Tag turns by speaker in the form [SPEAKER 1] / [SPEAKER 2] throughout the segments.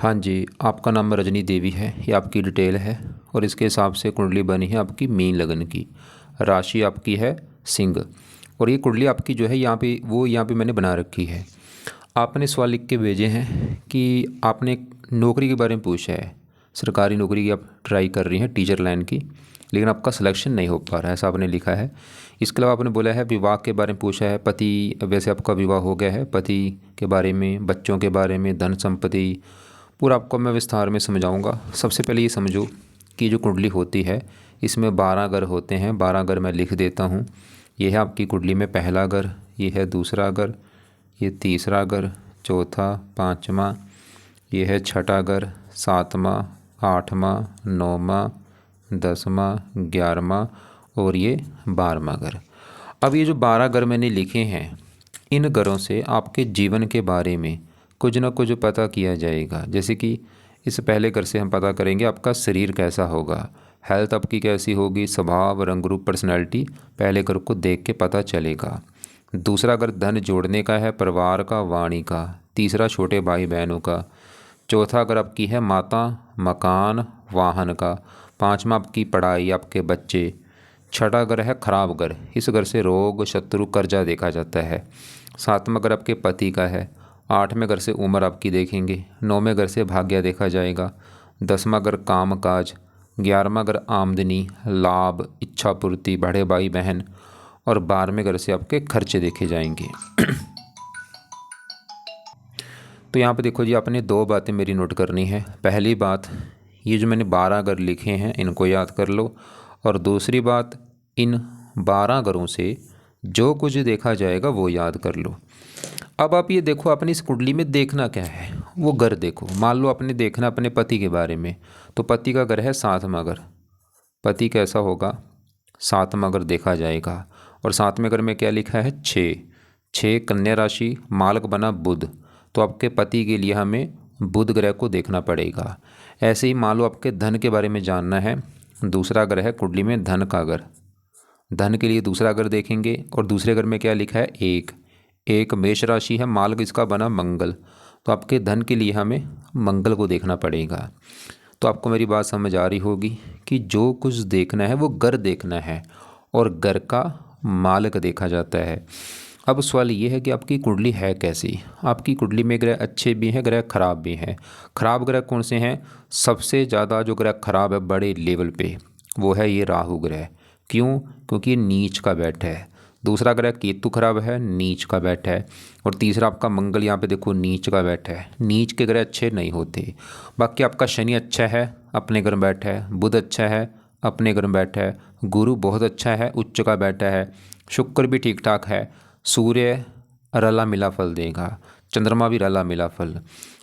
[SPEAKER 1] हाँ जी, आपका नाम रजनी देवी है, ये आपकी डिटेल है और इसके हिसाब से कुंडली बनी है आपकी मीन लगन की। राशि आपकी है सिंह और ये कुंडली आपकी जो है यहाँ पे मैंने बना रखी है। आपने सवाल लिख के भेजे हैं कि आपने नौकरी के बारे में पूछा है, सरकारी नौकरी की आप ट्राई कर रही हैं टीचर लाइन की, लेकिन आपका सिलेक्शन नहीं हो पा रहा है, ऐसा आपने लिखा है। इसके अलावा आपने बोला है विवाह के बारे में पूछा है, पति वैसे आपका विवाह हो गया है, पति के बारे में, बच्चों के बारे में, धन संपत्ति पूरा आपको मैं विस्तार में समझाऊंगा। सबसे पहले ये समझो कि जो कुंडली होती है इसमें 12 घर होते हैं। 12 घर मैं लिख देता हूँ। ये है आपकी कुंडली में पहला घर, ये है दूसरा घर, ये तीसरा घर, चौथा, पाँचवा, ये है छठा घर, सातवां, आठवां, नौवां, 10वां, 11वां और ये 12वां घर। अब ये जो 12 घर मैंने लिखे हैं, इन घरों से आपके जीवन के बारे में कुछ ना कुछ पता किया जाएगा। जैसे कि इस पहले घर से हम पता करेंगे आपका शरीर कैसा होगा, हेल्थ आपकी कैसी होगी, स्वभाव, रंग रूप, पर्सनैलिटी पहले घर को देख के पता चलेगा। दूसरा घर धन जोड़ने का है, परिवार का, वाणी का। तीसरा छोटे भाई बहनों का। चौथा घर आपकी है माता, मकान, वाहन का। पाँचवा आपकी पढ़ाई, आपके बच्चे। छठा घर है खराब घर, इस घर से रोग, शत्रु, कर्जा देखा जाता है। सातवां घर आपके पति का है। आठवें घर से उम्र आपकी देखेंगे। नौवें घर से भाग्य देखा जाएगा। 10वां घर काम काज। 11वां घर आमदनी, लाभ, इच्छा पूर्ति, बड़े भाई बहन। और 12वें घर से आपके खर्चे देखे जाएंगे। तो यहाँ पे देखो जी, आपने दो बातें मेरी नोट करनी है। पहली बात, ये जो मैंने 12 घर लिखे हैं इनको याद कर लो। और दूसरी बात, इन 12 घरों से जो कुछ देखा जाएगा वो याद कर लो। अब आप ये देखो, अपनी इस कुंडली में देखना क्या है, वो घर देखो। मान लो आपने देखना अपने पति के बारे में, तो पति का घर है 7वां घर। पति कैसा होगा, 7वां घर देखा जाएगा। और 7वें घर में क्या लिखा है, 6। 6 कन्या राशि, मालक बना बुध, तो आपके पति के लिए हमें बुध ग्रह को देखना पड़ेगा। ऐसे ही मान लो आपके धन के बारे में जानना है, दूसरा घर है कुंडली में धन का घर, धन के लिए दूसरा घर देखेंगे। और दूसरे घर में क्या लिखा है, 1। 1 मेष राशि है, मालक इसका बना मंगल, तो आपके धन के लिए हमें मंगल को देखना पड़ेगा। तो आपको मेरी बात समझ आ रही होगी कि जो कुछ देखना है वो घर देखना है और घर का मालक देखा जाता है। अब सवाल ये है कि आपकी कुंडली है कैसी। आपकी कुंडली में ग्रह अच्छे भी हैं, ग्रह खराब भी हैं। खराब ग्रह कौन से हैं, सबसे ज़्यादा जो ग्रह खराब है बड़े लेवल पे, वो है ये राहु ग्रह। क्यों, क्योंकि ये नीच का बैठ है। दूसरा ग्रह केतु खराब है, नीच का बैठ है। और तीसरा आपका मंगल, यहाँ पे देखो नीच का बैठ है। नीच के ग्रह अच्छे नहीं होते। बाकी आपका शनि अच्छा है, अपने घर में बैठा है। बुध अच्छा है, अपने घर में बैठा है। गुरु बहुत अच्छा है, उच्च का बैठा है। शुक्र भी ठीक ठाक है। सूर्य रला मिला फल देगा, चंद्रमा भी रला मिला फल।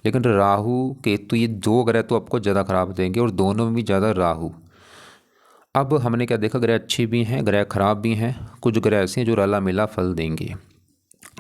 [SPEAKER 1] लेकिन राहु केतु ये दो ग्रह तो आपको ज़्यादा खराब देंगे, और दोनों में भी ज़्यादा राहु। अब हमने क्या देखा, ग्रह अच्छे भी हैं, ग्रह खराब भी हैं। कुछ ग्रह ऐसे हैं जो रला मिला फल देंगे।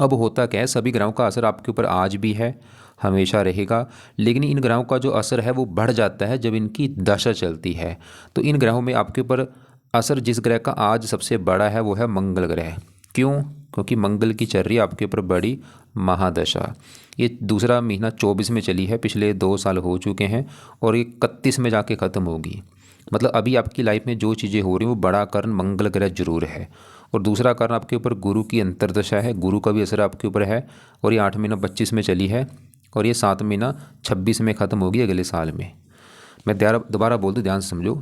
[SPEAKER 1] अब होता क्या है, सभी ग्रहों का असर आपके ऊपर आज भी है, हमेशा रहेगा। लेकिन इन ग्रहों का जो असर है वो बढ़ जाता है जब इनकी दशा चलती है। तो इन ग्रहों में आपके ऊपर असर जिस ग्रह का आज सबसे बड़ा है वो है मंगल ग्रह। क्यों, क्योंकि मंगल की चल रही है आपके ऊपर बड़ी महादशा। ये दूसरा महीना 24 में चली है, पिछले 2 साल हो चुके हैं, और ये 31 में जाके ख़त्म होगी। मतलब अभी आपकी लाइफ में जो चीज़ें हो रही हैं वो बड़ा कारण मंगल ग्रह जरूर है। और दूसरा कारण आपके ऊपर गुरु की अंतर्दशा है, गुरु का भी असर आपके ऊपर है। और ये 8 महीना 25 में चली है, और ये 7 महीना 26 में ख़त्म होगी अगले साल में। मैं दोबारा बोल दूँ, ध्यान से समझो।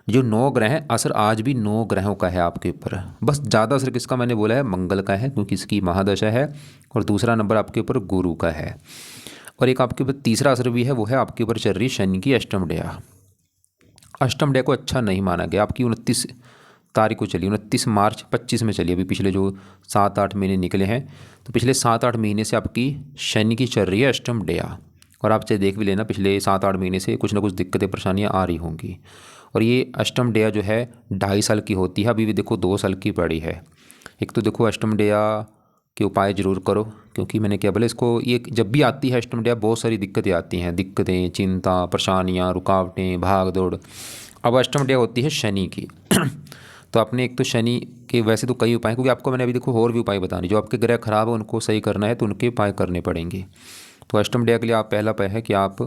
[SPEAKER 1] जो 9 ग्रह हैं, असर आज भी 9 ग्रहों का है आपके ऊपर। बस ज़्यादा असर किसका मैंने बोला है, मंगल का है, क्योंकि इसकी महादशा है। और दूसरा नंबर आपके ऊपर गुरु का है। और एक आपके ऊपर तीसरा असर भी है, वो है आपके ऊपर चल रही शनि की अष्टम डेया। अष्टम डे को अच्छा नहीं माना गया। आपकी 29 तारीख को चली, 29 मार्च 25 में चली। अभी पिछले जो 7-8 महीने निकले हैं, तो पिछले 7-8 महीने से आपकी शनि की चल रही है अष्टम डेया। और आप चाहे देख भी लेना, पिछले 7-8 महीने से कुछ ना कुछ दिक्कतें परेशानियां आ रही होंगी। और ये अष्टम डेया जो है 2.5 साल की होती है, अभी भी देखो 2 साल की पड़ी है। एक तो देखो अष्टम डेया के उपाय ज़रूर करो, क्योंकि मैंने क्या बोला, इसको ये जब भी आती है अष्टम डेया बहुत सारी दिक्कतें आती हैं, दिक्कतें, चिंता, परेशानियाँ, रुकावटें, भाग दौड़। अब अष्टम डेया होती है शनि की। तो आपने एक तो शनि के वैसे तो कई उपाय, क्योंकि आपको मैंने अभी देखो और भी उपाय बताने, जो आपके ग्रह खराब है उनको सही करना है तो उनके उपाय करने पड़ेंगे। तो अष्टम डेया के लिए आप पहला उपाय है कि आप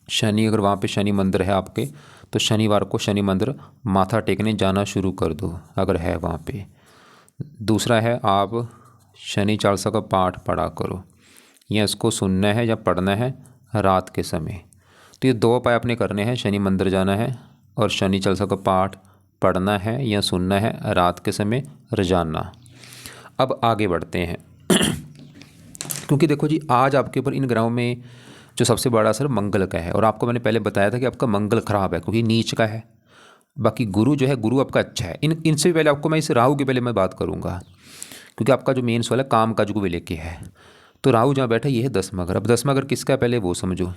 [SPEAKER 1] शनि अगर वहाँ पे शनि मंदिर है आपके, तो शनिवार को शनि मंदिर माथा टेकने जाना शुरू कर दो अगर है वहाँ पे। दूसरा है आप शनि चालीसा का पाठ पढ़ा करो, या इसको सुनना है या पढ़ना है रात के समय। तो ये 2 उपाय आपने करने हैं, शनि मंदिर जाना है और शनि चालीसा का पाठ पढ़ना है या सुनना है रात के समय रोजाना। अब आगे बढ़ते हैं क्योंकि देखो जी आज आपके ऊपर इन ग्रहों में जो सबसे बड़ा असर मंगल का है, और आपको मैंने पहले बताया था कि आपका मंगल खराब है क्योंकि नीच का है। बाकी गुरु जो है, गुरु आपका अच्छा है। इनसे पहले आपको मैं इस राहु के पहले मैं बात करूँगा, क्योंकि आपका जो मेन सवाल है काम काज को भी लेके है। तो राहु जहाँ बैठा ये है 10वां घर। अब 10वां घर किसका है पहले वो समझो।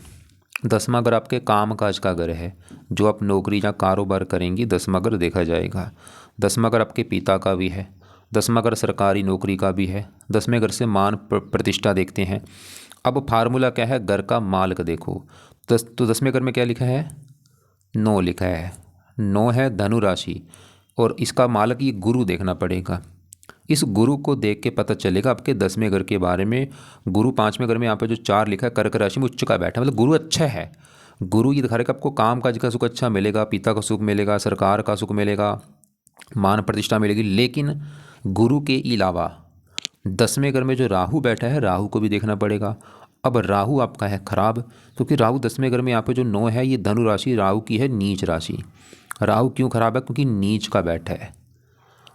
[SPEAKER 1] 10वां घर आपके काम काज का घर है, जो आप नौकरी या कारोबार करेंगी 10वां घर देखा जाएगा। 10वां घर आपके पिता का भी है, 10वां घर सरकारी नौकरी का भी है। 10वें घर से मान प्रतिष्ठा देखते हैं। अब फार्मूला क्या है, घर का मालिक देखो। तो 10वें घर में क्या लिखा है, 9 लिखा है। 9 है धनु राशि, और इसका मालिक ये गुरु देखना पड़ेगा। इस गुरु को देख के पता चलेगा आपके 10वें घर के बारे में। गुरु 5वें घर में यहाँ पे जो 4 लिखा है कर्क राशि में उच्च का बैठा, मतलब गुरु अच्छा है। गुरु ये दिखा रहा है कि आपको काम काज का सुख अच्छा मिलेगा, पिता का सुख मिलेगा, सरकार का सुख मिलेगा, मान प्रतिष्ठा मिलेगी। लेकिन गुरु के अलावा 10वें घर में जो राहु बैठा है, राहु को भी देखना पड़ेगा। अब राहु आपका है खराब, क्योंकि राहु 10वें घर में यहाँ पे जो 9 है ये धनु राशि राहु की है, नीच राशि। राहु क्यों खराब है, क्योंकि नीच का बैठा है।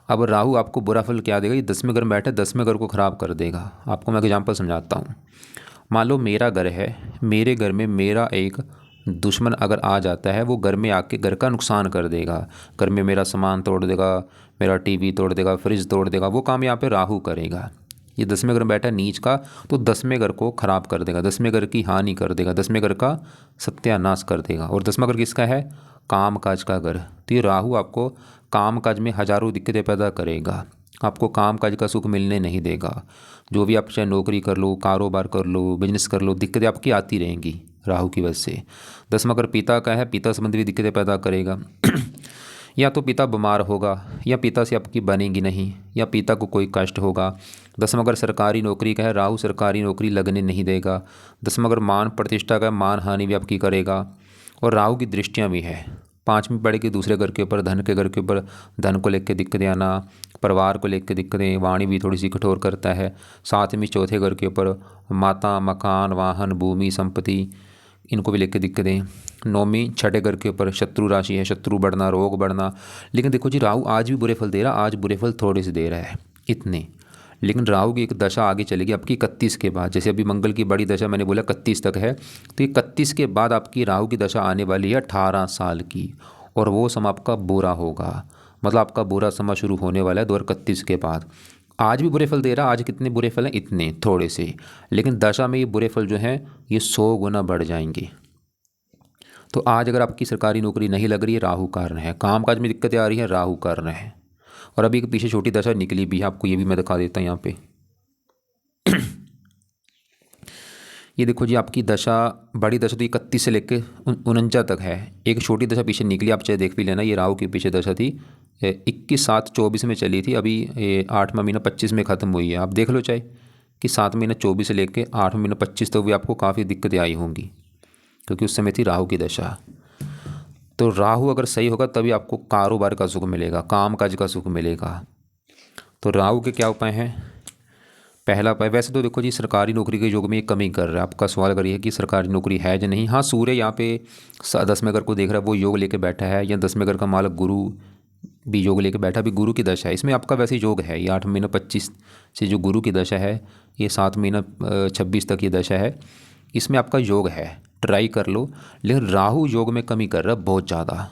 [SPEAKER 1] अब राहु आपको बुरा फल क्या देगा, ये 10वें घर में बैठा है, 10वें घर को ख़राब कर देगा। आपको मैं एग्जाम्पल समझाता हूँ। मान लो मेरा घर है, मेरे घर में मेरा एक दुश्मन अगर आ जाता है, वो घर में आके घर का नुकसान कर देगा। घर में मेरा सामान तोड़ देगा, मेरा टीवी तोड़ देगा, फ्रिज तोड़ देगा। वो काम यहाँ पे राहु करेगा। ये 10वें घर में बैठा है नीच का, तो 10वें घर को ख़राब कर देगा, 10वें घर की हानि कर देगा, 10वें घर का सत्यानाश कर देगा। और 10वां घर किसका है, काम काज का घर। तो ये राहु आपको काम काज में हज़ारों दिक्कतें पैदा करेगा, आपको काम काज का सुख मिलने नहीं देगा। जो भी आप चाहे नौकरी कर लो, कारोबार कर लो, बिजनेस कर लो, दिक्कतें आपकी आती रहेंगी राहु की वजह से। 10वां घर पिता का है, पिता संबंधी भी दिक्कतें पैदा करेगा। या तो पिता बीमार होगा, या पिता से आपकी बनेगी नहीं, या पिता को कोई कष्ट होगा। 10वां घर सरकारी नौकरी का है, राहु सरकारी नौकरी लगने नहीं देगा। 10वां घर मान प्रतिष्ठा का, मान हानि भी आपकी करेगा। और राहु की दृष्टियाँ भी है। 5वीं पड़ेगी दूसरे घर के ऊपर, धन के घर के ऊपर, धन को लेकर दिक्कतें आना, परिवार को लेकर दिक्कतें, वाणी भी थोड़ी सी कठोर करता है। 7वीं चौथे घर के ऊपर माता, मकान, वाहन, भूमि, संपत्ति, इनको भी लेकर दिक्कतें। 9वीं छठे घर के ऊपर शत्रु राशि है, शत्रु बढ़ना, रोग बढ़ना। लेकिन देखो जी राहु आज भी बुरे फल दे रहा, आज बुरे फल थोड़े से दे रहा है इतने। लेकिन राहु की एक दशा आगे चलेगी आपकी 31 के बाद। जैसे अभी मंगल की बड़ी दशा मैंने बोला 31 तक है, तो ये 31 के बाद आपकी राहु की दशा आने वाली है 18 साल की, और वो समय आपका बुरा होगा। मतलब आपका बुरा समय शुरू होने वाला है 2031 के बाद। आज भी बुरे फल दे रहा, आज कितने बुरे फल हैं, इतने थोड़े से। लेकिन दशा में ये बुरे फल जो हैं ये 100 गुना बढ़ जाएंगे। तो आज अगर आपकी सरकारी नौकरी नहीं लग रही है, राहु कारण है। काम काज में दिक्कतें आ रही हैं, राहु कारण है। और अभी एक पीछे छोटी दशा निकली भी है, आपको ये भी मैं दिखा देता हूँ यहाँ पे। ये देखो जी आपकी दशा, बड़ी दशा तो 31 से लेकर 49 तक है। एक छोटी दशा पीछे निकली, आप चाहे देख भी लेना। ये राहु की पीछे दशा थी, 21/7/24 में चली थी। अभी 8वां महीना 25 में ख़त्म हुई है। आप देख लो चाहे कि 7 महीना 24 से लेकर 8वां महीना 25 तक भी आपको काफ़ी दिक्कतें आई होंगी, क्योंकि उस समय थी राहु की दशा। तो राहु अगर सही होगा तभी आपको कारोबार का सुख मिलेगा, काम काज का सुख मिलेगा। तो राहु के क्या उपाय हैं, पहला उपाय, वैसे तो देखो जी सरकारी नौकरी के योग में ये कमी कर रहा है। आपका सवाल अगर ये है कि सरकारी नौकरी है या नहीं, हाँ सूर्य यहाँ पे 10वें घर को देख रहा है, वो योग लेके बैठा है। या 10वें घर का मालक गुरु भी योग लेके बैठा, भी गुरु की दशा है। इसमें आपका वैसे योग है, ये 8 महीना 25 से जो गुरु की दशा है, ये 7 महीना 26 तक ये दशा है। इसमें आपका योग है, ट्राई कर लो। लेकिन राहु योग में कमी कर रहा है बहुत ज़्यादा,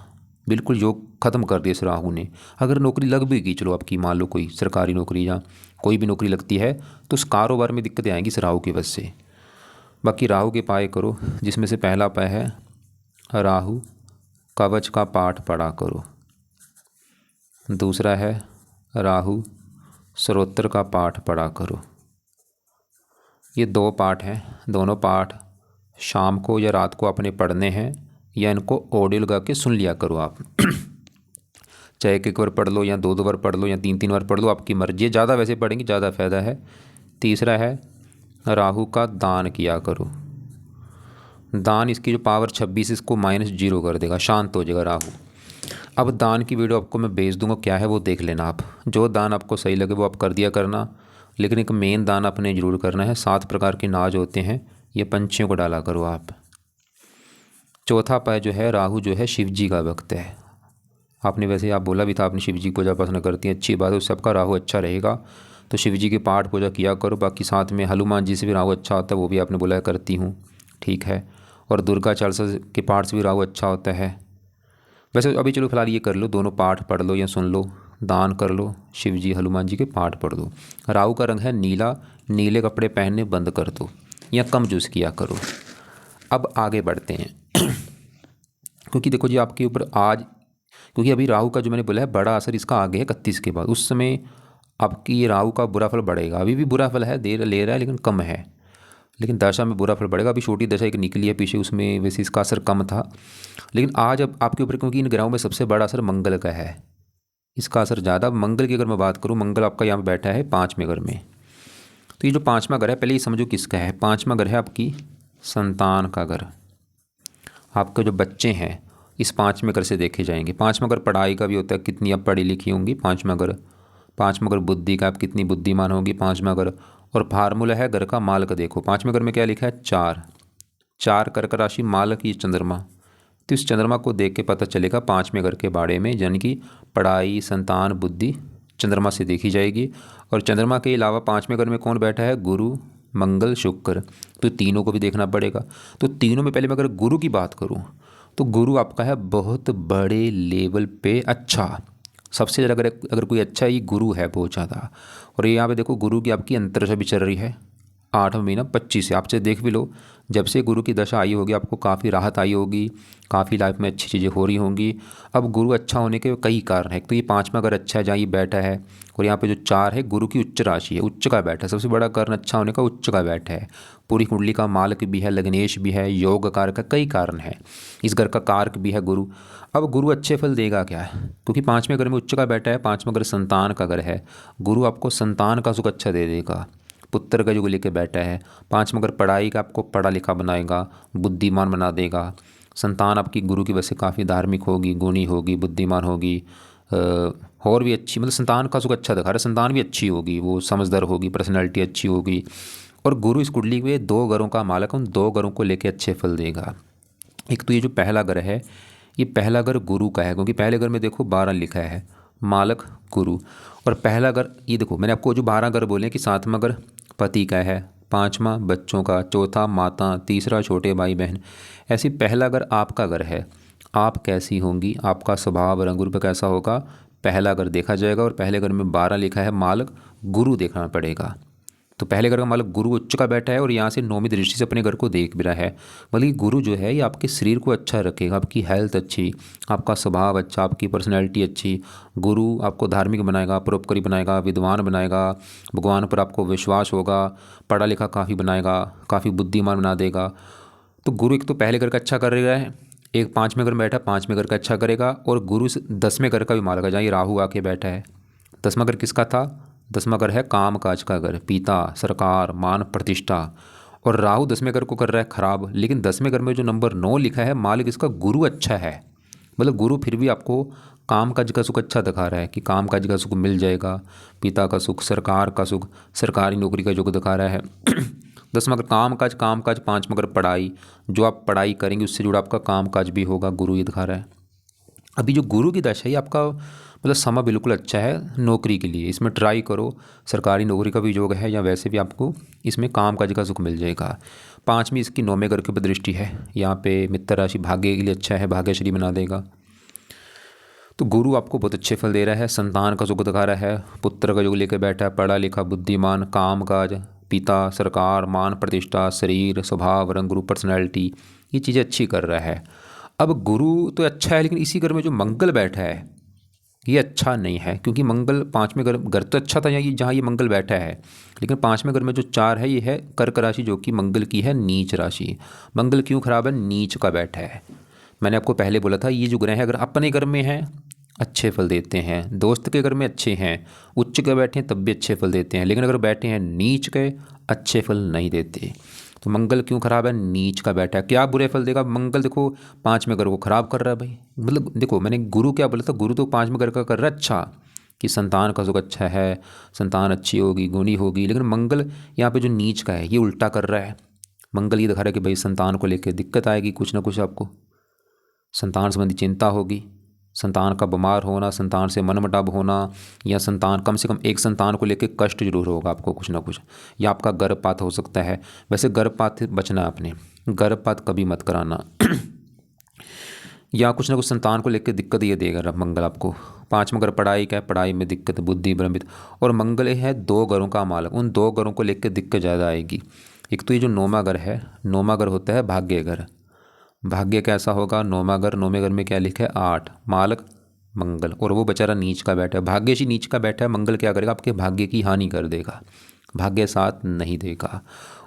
[SPEAKER 1] बिल्कुल योग ख़त्म कर दिया इस राहु ने। अगर नौकरी लग भी गई, चलो आपकी मान लो कोई सरकारी नौकरी या कोई भी नौकरी लगती है, तो उस कारोबार में दिक्कतें आएंगी इस राहु की वजह से। बाकी राहु के उपाय करो, जिसमें से पहला उपाय है राहु कवच का पाठ पढ़ा करो। दूसरा है राहु स्तोत्र का पाठ पढ़ा करो। ये 2 पाठ हैं, दोनों पाठ शाम को या रात को आपने पढ़ने हैं, या इनको ऑडियो लगा के सुन लिया करो आप। चाहे एक बार पढ़ लो, या 2 बार पढ़ लो, या 3 बार पढ़ लो, आपकी मर्जी है। ज़्यादा वैसे पढ़ेंगे ज़्यादा फ़ायदा है। तीसरा है राहु का दान किया करो। दान इसकी जो पावर 26 इसको -0 कर देगा, शांत हो जाएगा राहु। अब दान की वीडियो आपको मैं भेज दूंगा, क्या है वो देख लेना आप। जो दान आपको सही लगे वो आप कर दिया करना, लेकिन एक मेन दान आपने ज़रूर करना है। 7 प्रकार के नाज होते हैं, ये पंछियों को डाला करो आप। चौथा पाय जो है, राहु जो है शिव जी का भक्त है। आपने वैसे आप बोला भी था आपने शिव जी को पूजा पसंद करती हैं, अच्छी बात है, उससे आपका राहु अच्छा रहेगा। तो शिव जी की पाठ पूजा किया करो। बाकी साथ में हनुमान जी से भी राहु अच्छा होता है, वो भी आपने बोला करती हूँ, ठीक है। और दुर्गा चालीसा के पाठ से भी राहु अच्छा होता है। वैसे अभी चलो फिलहाल ये कर लो, दोनों पाठ पढ़ लो या सुन लो, दान कर लो, शिव जी हनुमान जी के पाठ पढ़ दो। राहु का रंग है नीला, नीले कपड़े पहनने बंद कर दो या कम यूज़ किया करो। अब आगे बढ़ते हैं क्योंकि देखो जी आपके ऊपर आज, क्योंकि अभी राहु का जो मैंने बोला है बड़ा असर इसका आगे है 31 के बाद, उस समय आपकी ये राहु का बुरा फल बढ़ेगा। अभी भी बुरा फल है, देर ले रहा है लेकिन कम है, लेकिन दशा में बुरा फल बढ़ेगा। अभी छोटी दशा एक निकली है पीछे, उसमें वैसे इसका असर कम था, लेकिन आज अब आपके ऊपर, क्योंकि इन ग्रहों में सबसे बड़ा असर मंगल का है, इसका असर ज़्यादा। मंगल की अगर मैं बात करूँ, मंगल आपका यहाँ पर बैठा है 5वें घर में। तो ये जो 5वां घर है, पहले ये समझो किसका है। 5वां घर है आपकी संतान का घर। आपके जो बच्चे हैं इस 5वें घर से देखे जाएंगे। 5वां घर पढ़ाई का भी होता है, कितनी आप पढ़ी लिखी होंगी। 5वां घर, 5वां घर बुद्धि का, आप कितनी बुद्धिमान होगी। 5वां घर, और फार्मूला है घर का मालक। देखो 5वें घर में क्या लिखा है, 4, 4 कर्क राशि, मालक ये चंद्रमा। तो इस चंद्रमा को देख के पता चलेगा 5वें घर के बारे में, यानी कि पढ़ाई, संतान, बुद्धि चंद्रमा से देखी जाएगी। और चंद्रमा के अलावा 5वें घर में कौन बैठा है, गुरु, मंगल, शुक्र। तो तीनों को भी देखना पड़ेगा। तो तीनों में पहले मैं अगर गुरु की बात करूँ तो गुरु आपका है बहुत बड़े लेवल पे अच्छा, सबसे ज़्यादा अगर कोई अच्छा ही गुरु है बहुत ज़्यादा। और ये यहाँ पे देखो गुरु की आपकी अंतर्दशा भी चल रही है 8वां महीना 25 से। आपसे देख भी लो, जब से गुरु की दशा आई होगी आपको काफ़ी राहत आई होगी, काफ़ी लाइफ में अच्छी चीज़ें हो रही होंगी। अब गुरु अच्छा होने के कई कारण हैं। तो ये 5वां घर अच्छा है जहाँ ये बैठा है, और यहाँ पे जो 4 है गुरु की उच्च राशि है, उच्च का बैठा है। सबसे बड़ा कारण अच्छा होने का उच्च का बैठा है। पूरी कुंडली का मालक भी है, लग्नेश भी है, योग कारक का, कई कारण है। इस घर का कारक भी है गुरु। अब गुरु अच्छे फल देगा क्या है, क्योंकि 5वें घर में उच्च का बैठा है। 5वां घर संतान का घर है, गुरु आपको संतान का सुख अच्छा दे देगा। पुत्र का जो लेके बैठा है। 5वां घर पढ़ाई का, आपको पढ़ा लिखा बनाएगा, बुद्धिमान बना देगा। संतान आपकी गुरु की वजह से काफ़ी धार्मिक होगी, गुणी होगी, बुद्धिमान होगी, और भी अच्छी, मतलब संतान का सुख अच्छा दिखा रहा है। संतान भी अच्छी होगी, वो समझदार होगी, पर्सनैलिटी अच्छी होगी। और गुरु इस कुंडली में 2 घरों का मालक है, उन 2 घरों को लेके अच्छे फल देगा। एक तो ये जो पहला घर है, ये पहला घर गुरु का है, क्योंकि पहले घर में देखो 12 लिखा है, मालक गुरु। और पहला घर ये देखो, मैंने आपको जो 12 घर बोले कि 7वां घर पति का है, 5वां बच्चों का, चौथा माता, तीसरा छोटे भाई बहन। ऐसी पहला घर आपका घर है। आप कैसी होंगी, आपका स्वभाव रंग रूप कैसा होगा, पहला घर देखा जाएगा। और पहले घर में 12 लिखा है, मालक गुरु देखना पड़ेगा। तो पहले घर का मालक गुरु उच्च का बैठा है, और यहाँ से 9वीं दृष्टि से अपने घर को देख भी रहा है। बल्कि गुरु जो है ये आपके शरीर को अच्छा रखेगा, आपकी हेल्थ अच्छी, आपका स्वभाव अच्छा, आपकी पर्सनैलिटी अच्छी। गुरु आपको धार्मिक बनाएगा, परोपकारी बनाएगा, विद्वान बनाएगा, भगवान पर आपको विश्वास होगा, पढ़ा लिखा काफ़ी बनाएगा, काफ़ी बुद्धिमान बना देगा। तो गुरु एक तो पहले घर का अच्छा कर रहा है, एक 5वें घर में बैठा 5वें घर का अच्छा करेगा। और गुरु 10वें घर का भी मालक है, जहाँ ये राहु आके बैठा है। 10वां घर किसका था, 10वां घर है काम काज का घर, पिता, सरकार, मान प्रतिष्ठा। और राहु 10वें घर को कर रहा है खराब, लेकिन 10वें घर में जो नंबर 9 लिखा है, मालिक इसका गुरु अच्छा है। मतलब गुरु फिर भी आपको काम काज का सुख अच्छा दिखा रहा है कि काम काज का सुख मिल जाएगा, पिता का सुख, सरकार का सुख, सरकारी नौकरी का सुख दिखा रहा है। 10वां घर काम काज, 5वां घर पढ़ाई, जो आप पढ़ाई करेंगे उससे जुड़ा आपका काम काज भी होगा, गुरु ये दिखा रहा है। अभी जो गुरु की दशा है आपका मतलब समय बिल्कुल अच्छा है नौकरी के लिए, इसमें ट्राई करो। सरकारी नौकरी का भी योग है, या वैसे भी आपको इसमें काम काज का सुख मिल जाएगा। 5वीं इसकी 9वें घर के ऊपर दृष्टि है, यहाँ पे मित्र राशि भाग्य के लिए अच्छा है, भाग्यश्री बना देगा। तो गुरु आपको बहुत अच्छे फल दे रहा है, संतान का सुख दिखा रहा है, पुत्र का योग लेकर बैठा है, पढ़ा लिखा, बुद्धिमान, काम काज, पिता, सरकार, मान प्रतिष्ठा, शरीर, स्वभाव, रंग रूप, पर्सनैलिटी, ये चीज़ें अच्छी कर रहा है। अब गुरु तो अच्छा है, लेकिन इसी घर में जो मंगल बैठा है ये अच्छा नहीं है, क्योंकि मंगल 5वें घर तो अच्छा था यहाँ, जहाँ ये मंगल बैठा है, लेकिन 5वें घर में जो 4 है ये है कर्क राशि, जो कि मंगल की है नीच राशि। मंगल क्यों खराब है, नीच का बैठा है। मैंने आपको पहले बोला था ये जो ग्रह है अगर अपने घर में हैं अच्छे फल देते हैं, दोस्त के घर में अच्छे हैं, उच्च के बैठे हैं तब भी अच्छे फल देते हैं, लेकिन अगर बैठे हैं नीच के अच्छे फल नहीं देते। तो मंगल क्यों खराब है? नीच का बैठा है। क्या बुरे फल देगा मंगल? देखो 5वें घर को खराब कर रहा है भाई। मतलब देखो मैंने गुरु क्या बोला था, गुरु तो 5वें घर का कर रहा है अच्छा, कि संतान का सुख अच्छा है, संतान अच्छी होगी, गुणी होगी। लेकिन मंगल यहाँ पे जो नीच का है ये उल्टा कर रहा है। मंगल ये दिखा रहा है कि भाई संतान को लेकर दिक्कत आएगी, कुछ ना कुछ आपको संतान संबंधी चिंता होगी, संतान का बीमार होना, संतान से मनमुटाव होना, या संतान कम से कम एक संतान को लेकर कष्ट जरूर होगा आपको कुछ ना कुछ, या आपका गर्भपात हो सकता है। वैसे गर्भपात से बचना आपने, गर्भपात कभी मत कराना या कुछ ना कुछ संतान को लेकर दिक्कत ये देगा मंगल आपको। 5वां घर पढ़ाई का है, पढ़ाई में दिक्कत, बुद्धि भ्रमित। और मंगल है 2 घरों का मालक, उन 2 घरों को लेकर दिक्कत ज़्यादा आएगी। एक तो ये जो 9वां घर है, 9वां घर होता है भाग्य घर। भाग्य कैसा होगा? 9वां घर, 9वें घर में क्या लिखा है? 8, मालक मंगल, और वो बेचारा नीच का बैठा है, भाग्यशी नीच का बैठा है। मंगल क्या करेगा? आपके भाग्य की हानि कर देगा, भाग्य साथ नहीं देगा।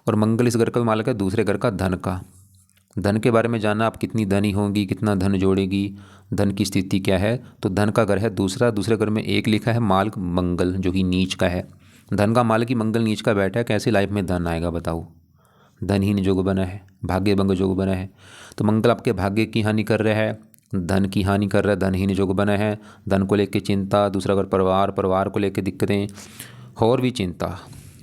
[SPEAKER 1] और मंगल इस घर का भी मालक है, दूसरे घर का धन का। धन के बारे में जानना, आप कितनी धनी होंगी, कितना धन जोड़ेगी, धन की स्थिति क्या है। तो धन का घर है दूसरा, दूसरे घर में 1 लिखा है मालक मंगल जो कि नीच का है। धन का मालक ही मंगल नीच का बैठा है, कैसे लाइफ में धन आएगा बताओ? धनहीन योग बना है, भाग्य भंग योग बना है। तो मंगल आपके भाग्य की हानि कर रहा है, धन की हानि कर रहा है, धनहीन योग बना है। धन को लेकर चिंता, दूसरा घर परिवार, परिवार को लेकर दिक्कतें और भी चिंता।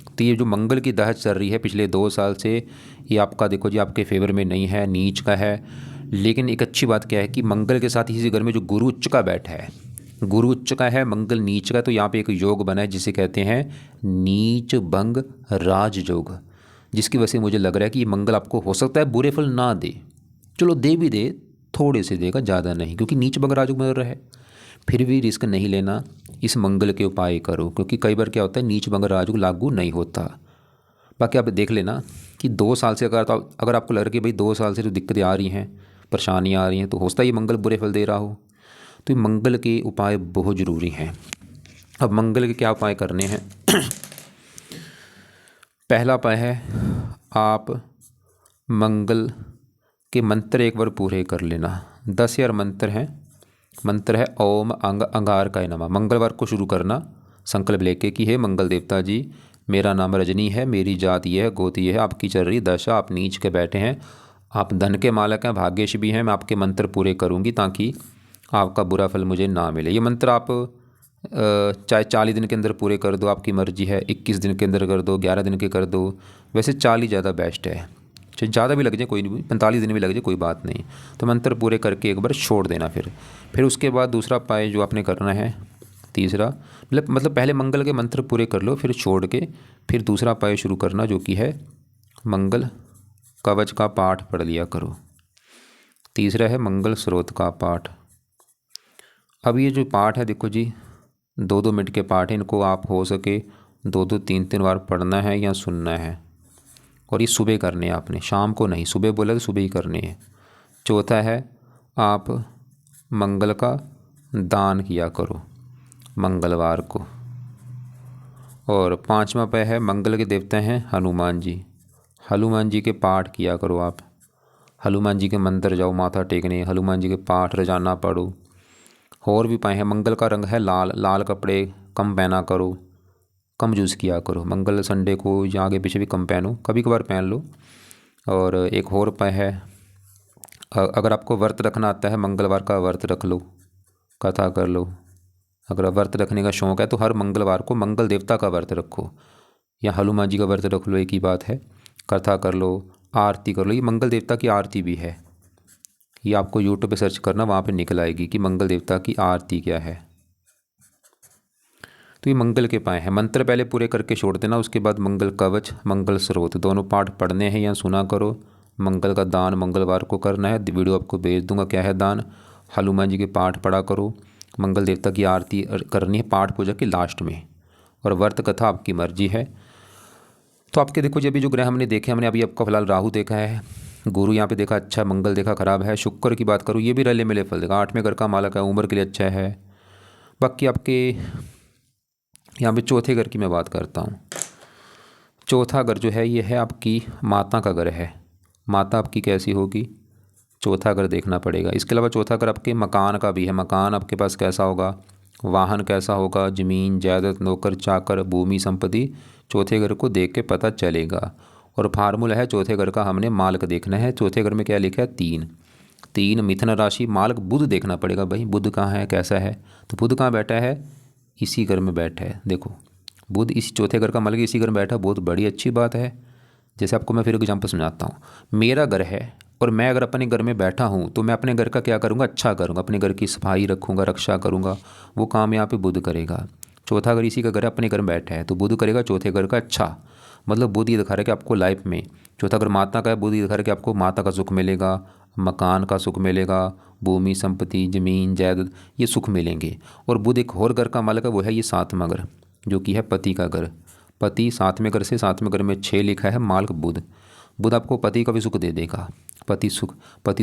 [SPEAKER 1] तो ये जो मंगल की दहज चल रही है पिछले 2 साल से, ये आपका देखो जी आपके फेवर में नहीं है, नीच का है। लेकिन एक अच्छी बात क्या है कि मंगल के साथ इसी घर में जो गुरु उच्च का बैठा है, गुरु उच्च का है, मंगल नीच का, तो यहाँ पे एक योग बना है जिसे कहते हैं नीच भंग राज योग, जिसकी वजह से मुझे लग रहा है कि ये मंगल आपको हो सकता है बुरे फल ना दे, चलो दे भी दे, थोड़े से देगा, ज़्यादा नहीं, क्योंकि नीच भंग राज योग बन रहा है। फिर भी रिस्क नहीं लेना, इस मंगल के उपाय करो, क्योंकि कई बार क्या होता है नीच भंग राज योग लागू नहीं होता। बाकी आप देख लेना कि 2 साल से अगर आपको लग रहा है कि भाई 2 साल से जो दिक्कतें आ रही हैं, परेशानियाँ आ रही हैं, तो हो सकता है ये मंगल बुरे फल दे रहा हो। तो ये मंगल के उपाय बहुत ज़रूरी हैं। अब मंगल के क्या उपाय करने हैं? पहला उपाय है आप मंगल के मंत्र एक बार पूरे कर लेना। 10,000 मंत्र हैं। मंत्र है ओम अंगार काय नमः। मंगलवार को शुरू करना संकल्प लेके कि हे मंगल देवता जी, मेरा नाम रजनी है, मेरी जात ये है, गोती ये है, आपकी चल रही दशा, आप नीच के बैठे हैं, आप धन के मालक हैं, भाग्यश भी हैं, मैं आपके मंत्र पूरे करूंगी ताकि आपका बुरा फल मुझे ना मिले। ये मंत्र आप चाहे 40 दिन के अंदर पूरे कर दो, आपकी मर्जी है, 21 दिन के अंदर कर दो, 11 दिन के कर दो। वैसे 40 ज़्यादा बेस्ट है, चाहे ज़्यादा भी लग जाए कोई नहीं, 45 दिन भी लग जाए कोई बात नहीं। तो मंत्र पूरे करके एक बार छोड़ देना। फिर उसके बाद दूसरा उपाय जो आपने करना है, तीसरा मतलब पहले मंगल के मंत्र पूरे कर लो, फिर छोड़ के फिर दूसरा उपाय शुरू करना, जो कि है मंगल कवच का पाठ पढ़ लिया करो। तीसरा है मंगल स्रोत का पाठ। अब ये जो पाठ है देखो जी, 2-2 मिनट के पाठ हैं, इनको आप हो सके 2-2, 3-3 बार पढ़ना है या सुनना है। और ये सुबह करने हैं आपने, शाम को नहीं, सुबह बोला तो सुबह ही करने हैं। चौथा है आप मंगल का दान किया करो मंगलवार को। और 5वां पे है मंगल के देवता हैं हनुमान जी, हनुमान जी के पाठ किया करो आप। हनुमान जी के मंदिर जाओ माथा टेकने, हनुमान जी के पाठ रोजाना पढ़ो। और भी पाए हैं, मंगल का रंग है लाल, लाल कपड़े कम पहना करो, कम यूज़ किया करो। मंगल संडे को या आगे पीछे भी कम पहनो, कभी कभार पहन लो। और एक और उपाय है, अगर आपको व्रत रखना आता है, मंगलवार का व्रत रख लो, कथा कर लो। अगर व्रत रखने का शौक़ है तो हर मंगलवार को मंगल देवता का व्रत रखो, या हनुमान जी का व्रत रख लो, एक ही बात है। कथा कर लो, आरती कर लो। ये मंगल देवता की आरती भी है, ये आपको यूट्यूब पे सर्च करना, वहाँ पे निकल आएगी कि मंगल देवता की आरती क्या है। तो ये मंगल के उपाय हैं। मंत्र पहले पूरे करके छोड़ देना, उसके बाद मंगल कवच, मंगल स्रोत दोनों पाठ पढ़ने हैं या सुना करो। मंगल का दान मंगलवार को करना है, वीडियो आपको भेज दूंगा क्या है दान। हनुमान जी के पाठ पढ़ा करो, मंगल देवता की आरती करनी है पाठ पूजा के लास्ट में, और व्रत कथा आपकी मर्जी है। तो आपके देखो जी अभी जो ग्रह हमने देखे, हमने अभी आपका फिलहाल राहु देखा है, गुरु यहाँ पे देखा अच्छा, मंगल देखा खराब है। शुक्र की बात करूँ, ये भी रले मिले फल देगा, 8वें घर का मालक है, उम्र के लिए अच्छा है। बाकी आपके यहाँ पे चौथे घर की मैं बात करता हूँ। चौथा घर जो है ये है आपकी माता का घर है। माता आपकी कैसी होगी, चौथा घर देखना पड़ेगा। इसके अलावा चौथा घर आपके मकान का भी है, मकान आपके पास कैसा होगा, वाहन कैसा होगा, ज़मीन जायदाद, नौकर चाकर, भूमि संपत्ति, चौथे घर को देख के पता चलेगा। और फार्मूला है चौथे घर का हमने मालक देखना है। चौथे घर में क्या लिखा है 3, 3 मिथुन राशि, मालक बुध देखना पड़ेगा भाई, बुध कहाँ है कैसा है। तो बुध कहाँ बैठा है, इसी घर में बैठा है। देखो बुध इसी चौथे घर का मालिक इसी घर में बैठा, बहुत बड़ी अच्छी बात है। जैसे आपको मैं फिर एग्जाम्पल समझाता हूँ, मेरा घर है और मैं अगर अपने घर में बैठा हूँ तो मैं अपने घर का क्या करूँगा, अच्छा करूँगा, अपने घर की सफाई रखूँगा, रक्षा करूँगा, वो काम यहाँ पे बुध करेगा। चौथा घर इसी का घर है, अपने घर में बैठा है तो बुध करेगा चौथे घर का अच्छा। मतलब बुध ये दिखा रहा है कि आपको लाइफ में, चौथा घर माता का है, बुध ये दिखा रहा है कि आपको माता का सुख मिलेगा, मकान का सुख मिलेगा, भूमि संपत्ति जमीन जायदाद ये सुख मिलेंगे। और बुध एक और घर का मालिक है, वो है ये 7वां घर जो कि है पति का घर। पति 7वें घर से 7वें घर में 6 लिखा है, मालिक बुध। बुध आपको पति का भी सुख दे देगा, पति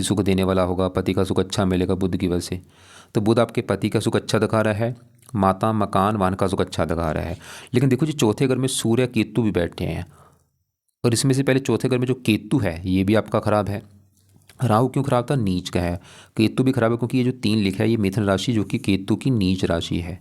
[SPEAKER 1] सुख देने वाला होगा, पति का सुख अच्छा मिलेगा बुध की वजह से। तो बुध आपके पति का सुख अच्छा दिखा रहा है, माता मकान वाहन का सुख अच्छा दिखा रहा है। लेकिन देखो जी चौथे घर में सूर्य केतु भी बैठे हैं, और इसमें से पहले चौथे घर में जो केतु है ये भी आपका खराब है। राहु क्यों खराब था, नीच का है। केतु भी खराब है क्योंकि ये जो 3 लिखा है ये मिथुन राशि जो कि केतु की नीच राशि है।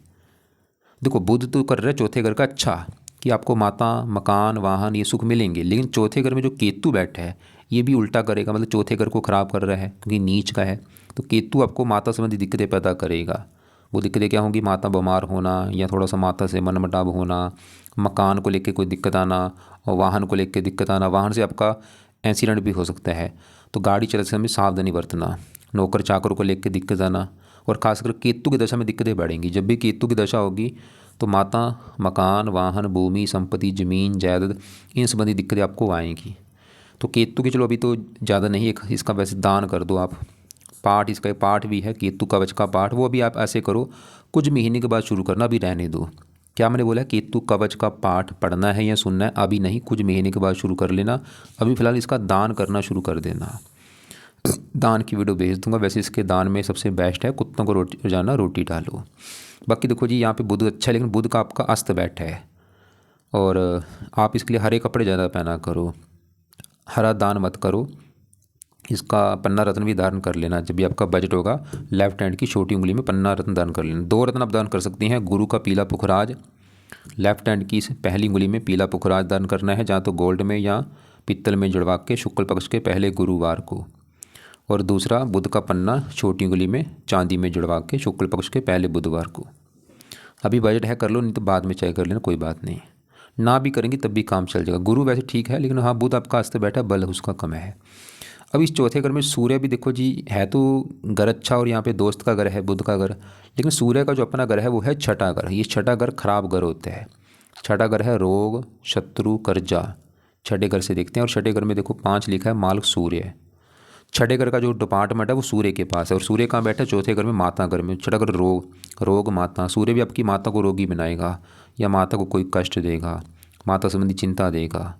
[SPEAKER 1] देखो बुध तो कर रहा है चौथे घर का अच्छा कि आपको माता मकान वाहन ये सुख मिलेंगे, लेकिन चौथे घर में जो केतु बैठा है ये भी उल्टा करेगा, मतलब चौथे घर को खराब कर रहा है क्योंकि नीच का है। तो केतु आपको माता संबंधी दिक्कतें पैदा करेगा। वो दिक्कतें क्या होंगी, माता बीमार होना या थोड़ा सा माता से मनमुटाव होना, मकान को लेके कोई दिक्कत आना, और वाहन को लेके दिक्कत आना, वाहन से आपका एक्सीडेंट भी हो सकता है। तो गाड़ी चलाते समय सावधानी बरतना, नौकर चाकर को लेकर दिक्कत आना, और खासकर केतु की दशा में दिक्कतें बढ़ेंगी। जब भी केतु की दशा होगी तो माता मकान वाहन भूमि संपत्ति जमीन जायदाद इन संबंधी दिक्कतें आपको आएंगी। तो केतु की चलो अभी तो ज़्यादा नहीं, एक इसका वैसे दान कर दो आप, पाठ इसका एक पाठ भी है केतु कवच का पाठ, वो भी आप ऐसे करो कुछ महीने के बाद शुरू करना, अभी रहने दो। क्या मैंने बोला केतु कवच का पाठ पढ़ना है या सुनना है, अभी नहीं, कुछ महीने के बाद शुरू कर लेना। अभी फ़िलहाल इसका दान करना शुरू कर देना। दान की वीडियो भेज दूंगा। वैसे इसके दान में सबसे बेस्ट है कुत्तों को रोजाना रोटी डालो। बाकी देखो जी यहाँ पे बुध अच्छा है, लेकिन बुध का आपका अस्त बैठा है, और आप इसके लिए हरे कपड़े ज़्यादा पहना करो, हरा दान मत करो। इसका पन्ना रत्न भी धारण कर लेना, जब भी आपका बजट होगा लेफ्ट हैंड की छोटी उंगली में पन्ना रत्न दान कर लेना। 2 रत्न आप दान कर सकती हैं, गुरु का पीला पुखराज, लेफ्ट हैंड की पहली उंगली में पीला पुखराज दान करना है, जहाँ तो गोल्ड में या पित्तल में जुड़वा के शुक्ल पक्ष के पहले गुरुवार को। और दूसरा बुध का पन्ना छोटी उंगली में चांदी में जुड़वा के शुक्ल पक्ष के पहले बुधवार को। अभी बजट है कर लो, नहीं तो बाद में चाहे कर लेना, कोई बात नहीं। ना भी करेंगे तब भी काम चल जाएगा। गुरु वैसे ठीक है, लेकिन हाँ बुध आपका अस्त बैठा, बल उसका कम है। अब इस चौथे घर में सूर्य भी देखो जी है तो घर अच्छा, और यहाँ पे दोस्त का घर है बुध का घर, लेकिन सूर्य का जो अपना घर है वो है छठा घर। ये छठा घर खराब घर होता है। छठा घर है रोग शत्रु कर्जा, छठे घर से देखते हैं। और छठे घर में देखो 5 लिखा है, मालिक सूर्य। छठे घर का जो डिपार्टमेंट है वो सूर्य के पास है, और सूर्य कहाँ बैठा है, चौथे घर में माता घर में। छठा घर रोग माता, सूर्य भी आपकी माता को रोगी बनाएगा या माता को कोई कष्ट देगा, माता संबंधी चिंता देगा।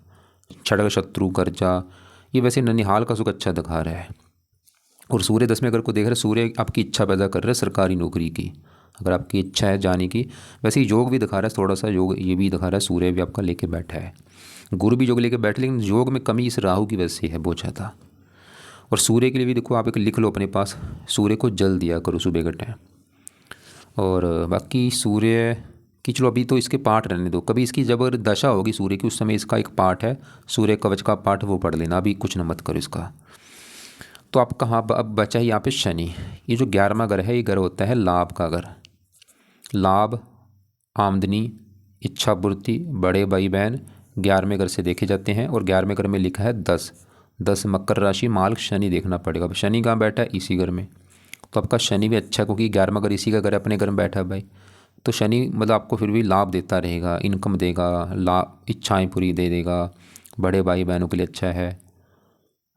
[SPEAKER 1] छठा घर शत्रु कर्जा, ये वैसे ननिहाल का सुख अच्छा दिखा रहा है। और सूर्य 10वें घर को देख रहे हैं, सूर्य आपकी इच्छा पैदा कर रहा है सरकारी नौकरी की, अगर आपकी इच्छा है जाने की। वैसे योग भी दिखा रहा है, थोड़ा सा योग ये भी दिखा रहा है, सूर्य भी आपका लेके बैठा है, गुरु भी योग लेके बैठे, लेकिन योग में कमी इस राहु की वजह से है बहुत ज़्यादा। और सूर्य के लिए भी देखो आप एक लिख लो अपने पास, सूर्य को जल दिया करो सुबह के टाइम। और बाकी सूर्य कि चलो अभी तो इसके पाठ रहने दो, कभी इसकी जब दशा होगी सूर्य की उस समय इसका एक पाठ है सूर्य कवच का पाठ, वो पढ़ लेना, अभी कुछ न मत करो इसका। तो आप कहाँ अब बचा है यहाँ पे शनि। ये जो 11वां घर है ये घर होता है लाभ का घर, लाभ आमदनी इच्छा पूर्ति बड़े भाई बहन 11वें घर से देखे जाते हैं। और 11वें घर में लिखा है 10 मकर राशि, मालिक शनि देखना पड़ेगा। अब शनि कहाँ बैठा है, इसी घर में। तो आपका शनि भी अच्छा है क्योंकि 11वां घर इसी का घर है, अपने घर में बैठा है भाई। तो शनि मतलब आपको फिर भी लाभ देता रहेगा, इनकम देगा, लाभ इच्छाएं पूरी दे देगा, बड़े भाई बहनों के लिए अच्छा है।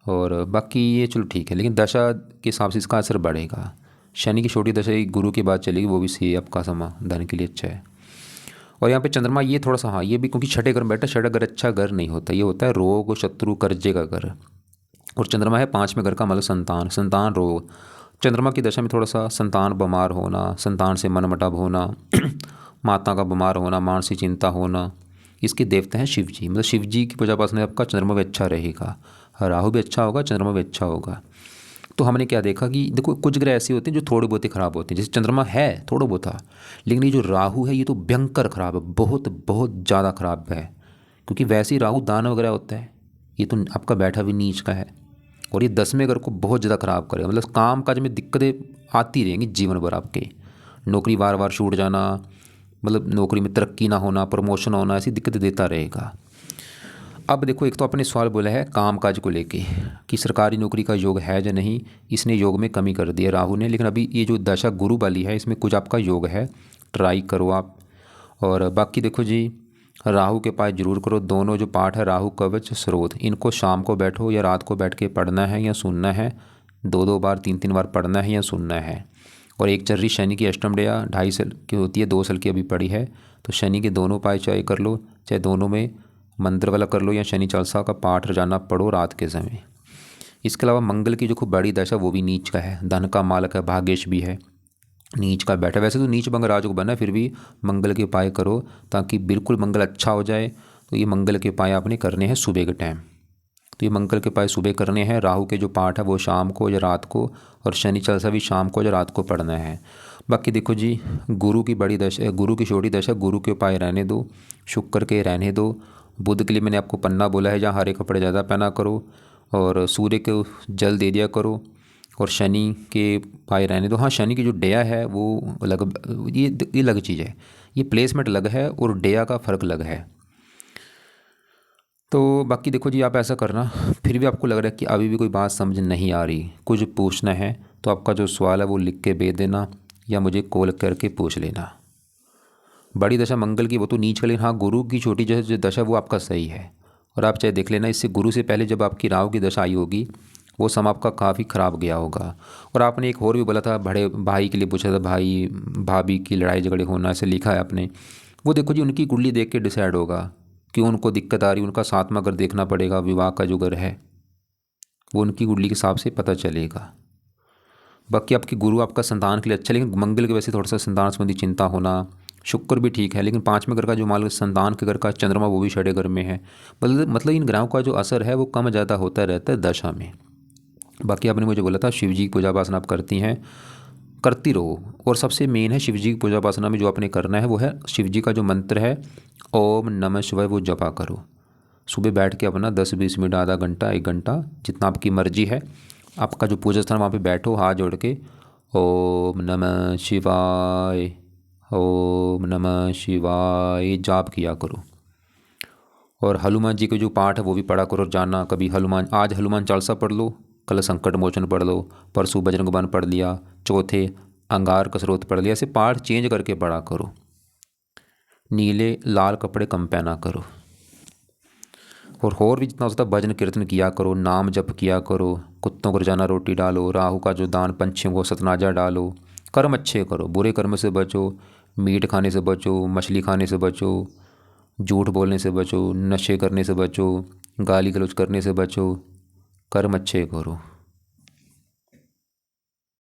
[SPEAKER 1] और बाकी ये चलो ठीक है, लेकिन दशा के हिसाब से इसका असर बढ़ेगा। शनि की छोटी दशा गुरु के बाद चलेगी, वो भी सही आपका समय धन के लिए अच्छा है। और यहाँ पे चंद्रमा ये थोड़ा सा, हाँ ये भी क्योंकि छठे घर में बैठा, छठा घर अच्छा घर नहीं होता, ये होता है रोग शत्रु कर्जे का घर। और चंद्रमा है 5वें घर का, मतलब संतान रोग। चंद्रमा की दशा में थोड़ा सा संतान बीमार होना, संतान से मनमुटाव होना माता का बीमार होना, मानसिक चिंता होना। इसके देवता हैं शिव जी, मतलब शिव जी की पूजा पाठ में आपका चंद्रमा भी अच्छा रहेगा, राहु भी अच्छा होगा, चंद्रमा भी अच्छा होगा। तो हमने क्या देखा कि देखो कुछ ग्रह ऐसे होते हैं जो थोड़े बहुत ही खराब होते हैं, जैसे चंद्रमा है थोड़ा बहुत था, लेकिन ये जो राहु है ये तो भयंकर खराब है, बहुत बहुत ज़्यादा खराब है, क्योंकि वैसे ही राहु दान वगैरह होता है। ये तो आपका बैठा भी नीच का है और ये 10वें घर को बहुत ज़्यादा ख़राब करेगा। मतलब काम काज में दिक्कतें आती रहेंगी जीवन भर आपके, नौकरी बार बार छूट जाना, मतलब नौकरी में तरक्की ना होना, प्रमोशन होना, ऐसी दिक्कतें देता रहेगा। अब देखो, एक तो अपने सवाल बोला है काम काज को लेके कि सरकारी नौकरी का योग है या नहीं, इसने योग में कमी कर दी है राहु ने। लेकिन अभी ये जो दशा गुरु वाली है इसमें कुछ आपका योग है, ट्राई करो आप। और बाकी देखो जी, राहु के पाठ जरूर करो। दोनों जो पाठ है राहु कवच स्रोत, इनको शाम को बैठो या रात को बैठ के पढ़ना है या सुनना है, 2-2 बार 3-3 बार पढ़ना है या सुनना है। और एक चर्री शनि की अष्टम डेया 2.5 साल की होती है, 2 साल की अभी पड़ी है, तो शनि के दोनों पाए चाहे कर लो, चाहे दोनों में मंत्र वाला कर लो या शनि चालीसा का पाठ रोजाना पढ़ो रात के समय। इसके अलावा मंगल की जो खूब बड़ी दशा वो भी नीच का है, धन का मालक है, भाग्येश भी है, नीच का बैठा। वैसे तो नीच भंग राजयोग बना, फिर भी मंगल के उपाय करो ताकि बिल्कुल मंगल अच्छा हो जाए। तो ये मंगल के उपाय आपने करने हैं सुबह के टाइम, तो ये मंगल के उपाय सुबह करने हैं। राहु के जो पाठ है वो शाम को या रात को, और शनि चालीसा भी शाम को या रात को पढ़ना है। बाकी देखो जी, गुरु की बड़ी दशा, गुरु की छोटी दशा, गुरु के उपाय रहने दो, शुक्र के रहने दो। बुध के लिए मैंने आपको पन्ना बोला है, जहाँ हरे कपड़े ज़्यादा पहना करो, और सूर्य को जल दे दिया करो, और शनि के पाए रहने दो। हाँ, शनि की जो डेया है वो अलग, ये अलग चीज़ है, ये प्लेसमेंट अलग है और डेया का फ़र्क अलग है। तो बाकी देखो जी, आप ऐसा करना, फिर भी आपको लग रहा है कि अभी भी कोई बात समझ नहीं आ रही, कुछ पूछना है, तो आपका जो सवाल है वो लिख के भेज देना या मुझे कॉल करके पूछ लेना। बड़ी दशा मंगल की वो तो नीच का, लेकिन हाँ गुरु की छोटी जो दशा वो आपका सही है। और आप चाहे देख लेना, इससे गुरु से पहले जब आपकी राहु की दशा आई होगी वो समय आपका काफ़ी ख़राब गया होगा। और आपने एक और भी बोला था, बड़े भाई के लिए पूछा था, भाई भाभी की लड़ाई झगड़े होना, ऐसे लिखा है आपने। वो देखो जी, उनकी कुंडली देख के डिसाइड होगा कि उनको दिक्कत आ रही, उनका 7वां घर देखना पड़ेगा, विवाह का जो घर है वो उनकी कुंडली के हिसाब से पता चलेगा। बाकी आपकी गुरु आपका संतान के लिए अच्छा, लेकिन मंगल के वैसे थोड़ा सा संतान संबंधी चिंता होना, शुक्र भी ठीक है, लेकिन 5वें घर का जो मान संतान के घर का चंद्रमा वो भी छठे घर में है। मतलब इन ग्रहों का जो असर है वो कम ज़्यादा होता रहता है दशा में। बाकी आपने मुझे बोला था शिव जी की पूजा उपासना आप करती हैं, करती रहो। और सबसे मेन है शिव जी की पूजा उपासना में जो आपने करना है वो है शिव जी का जो मंत्र है ओम नमः शिवाय, वो जपा करो। सुबह बैठ के अपना 10-20 मिनट, आधा घंटा, 1 घंटा, जितना आपकी मर्जी है। आपका जो पूजा स्थान वहाँ पे बैठो, हाथ जोड़ के ओम नमः शिवाय, ओम नमः शिवाय जाप किया करो। और हनुमान जी के जो पाठ है वो भी पढ़ा करो जाना। कभी हनुमान, आज हनुमान चालीसा पढ़ लो, कल संकट मोचन पढ़ लो, परसों बजरंग बाण पढ़ लिया, चौथे अंगार कसरोत पढ़ लिया। ऐसे पाठ चेंज करके पढ़ा करो। नीले लाल कपड़े कम पहना करो। और भी जितना हो सकता है भजन कीर्तन किया करो, नाम जप किया करो, कुत्तों को रोजाना रोटी डालो, राहु का जो दान, पंछियों को सतनाजा डालो, कर्म अच्छे करो, बुरे कर्म से बचो, मीट खाने से बचो, मछली खाने से बचो, झूठ बोलने से बचो, नशे करने से बचो, गाली गलौज करने से बचो, कर्म अच्छे करो।